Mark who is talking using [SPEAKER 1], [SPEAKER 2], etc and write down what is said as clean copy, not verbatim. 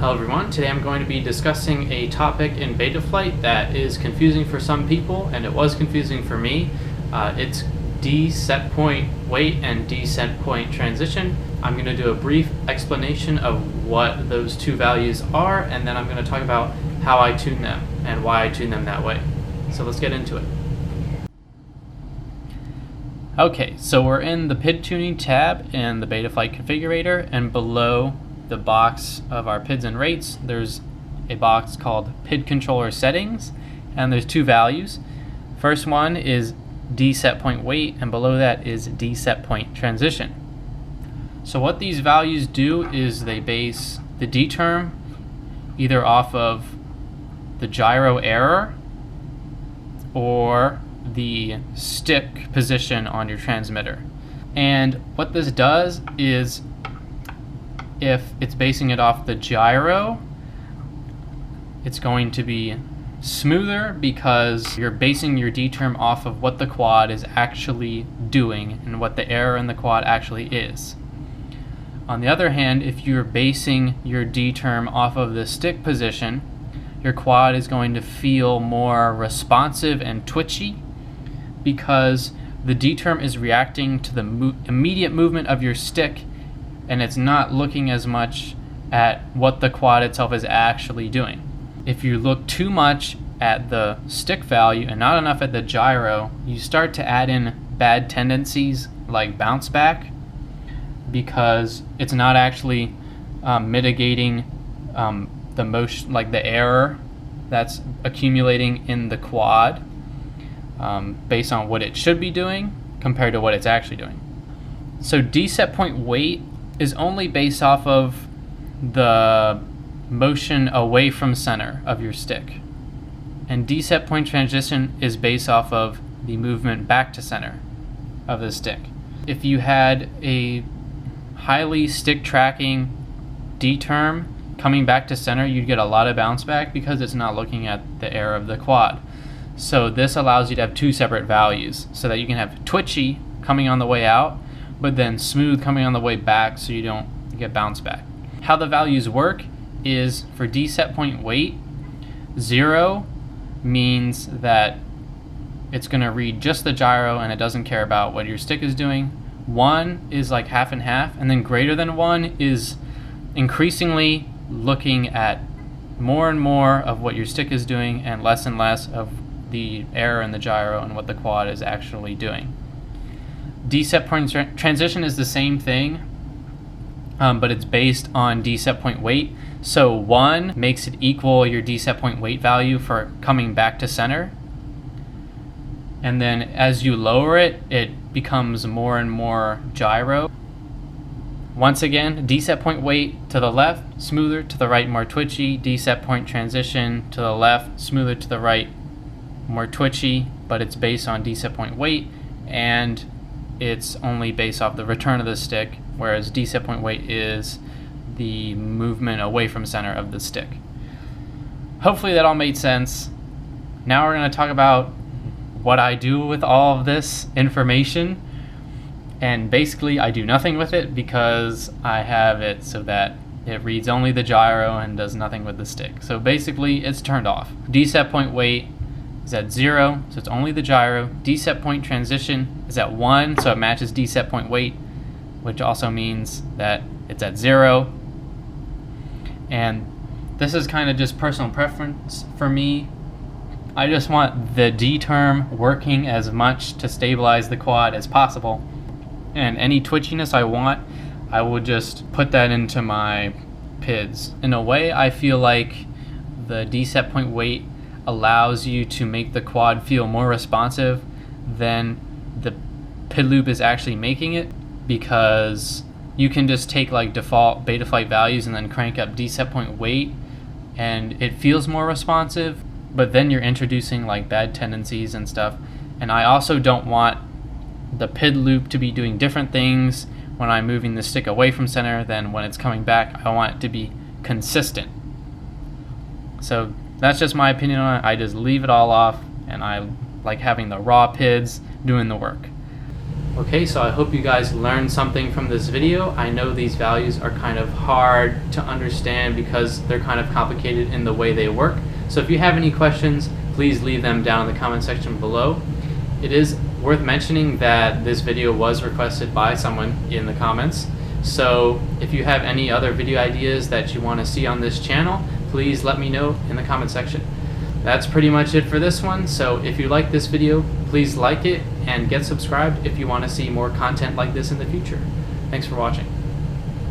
[SPEAKER 1] Hello everyone, today I'm going to be discussing a topic in Betaflight that is confusing for some people, and it was confusing for me. It's D-Setpoint weight and D-Setpoint transition. I'm going to do a brief explanation of what those two values are, and then I'm going to talk about how I tune them and why I tune them that way. So let's get into it. Okay, so we're in the PID tuning tab in the Betaflight configurator, and below the box of our PIDs and rates, there's a box called PID controller settings, and there's two values. First one is D-Setpoint weight, and below that is D-Setpoint transition. So what these values do is they base the D term either off of the gyro error or the stick position on your transmitter. And what this does is, if it's basing it off the gyro, it's going to be smoother because you're basing your D term off of what the quad is actually doing and what the error in the quad actually is. On the other hand, if you're basing your D term off of the stick position, your quad is going to feel more responsive and twitchy because the D term is reacting to the immediate movement of your stick, and it's not looking as much at what the quad itself is actually doing. If you look too much at the stick value and not enough at the gyro, you start to add in bad tendencies like bounce back, because it's not actually mitigating the motion, like the error that's accumulating in the quad based on what it should be doing compared to what it's actually doing. So D-Setpoint weight is only based off of the motion away from center of your stick, and D-Setpoint transition is based off of the movement back to center of the stick. If you had a highly stick tracking D term coming back to center, you'd get a lot of bounce back because it's not looking at the error of the quad. So this allows you to have two separate values so that you can have twitchy coming on the way out, but then smooth coming on the way back so you don't get bounce back. How the values work is, for D-Setpoint weight, 0 means that it's going to read just the gyro and it doesn't care about what your stick is doing. 1 is like half and half, and then greater than 1 is increasingly looking at more and more of what your stick is doing and less of the error in the gyro and what the quad is actually doing. D-Setpoint transition is the same thing, but it's based on D-Setpoint weight. So 1 makes it equal your D-Setpoint weight value for coming back to center, and then as you lower it, it becomes more and more gyro. Once again, D-Setpoint weight to the left, smoother, to the right, more twitchy. D-Setpoint transition to the left, smoother, to the right, more twitchy, but it's based on D-Setpoint weight, and it's only based off the return of the stick, whereas D-Setpoint weight is the movement away from center of the stick. Hopefully that all made sense. Now we're going to talk about what I do with all of this information, and basically I do nothing with it because I have it so that it reads only the gyro and does nothing with the stick. So basically it's turned off. D-Setpoint weight is at 0, so it's only the gyro. D-Setpoint transition is at 1, so it matches D-Setpoint weight, which also means that it's at 0. And this is kind of just personal preference for me. I just want the D term working as much to stabilize the quad as possible, and any twitchiness I want, I will just put that into my PIDs. In a way, I feel like the D-Setpoint weight allows you to make the quad feel more responsive than the PID loop is actually making it, because you can just take like default Betaflight values and then crank up D-Setpoint weight and it feels more responsive, but then you're introducing like bad tendencies and stuff. And I also don't want the PID loop to be doing different things when I'm moving the stick away from center than when it's coming back. I want it to be consistent. So that's just my opinion on it. I just leave it all off, and I like having the raw PIDs doing the work. Okay, so I hope you guys learned something from this video. I know these values are kind of hard to understand because they're kind of complicated in the way they work. So if you have any questions, please leave them down in the comment section below. It is worth mentioning that this video was requested by someone in the comments. So if you have any other video ideas that you want to see on this channel, please let me know in the comment section. That's pretty much it for this one. So if you like this video, please like it and get subscribed if you want to see more content like this in the future. Thanks for watching.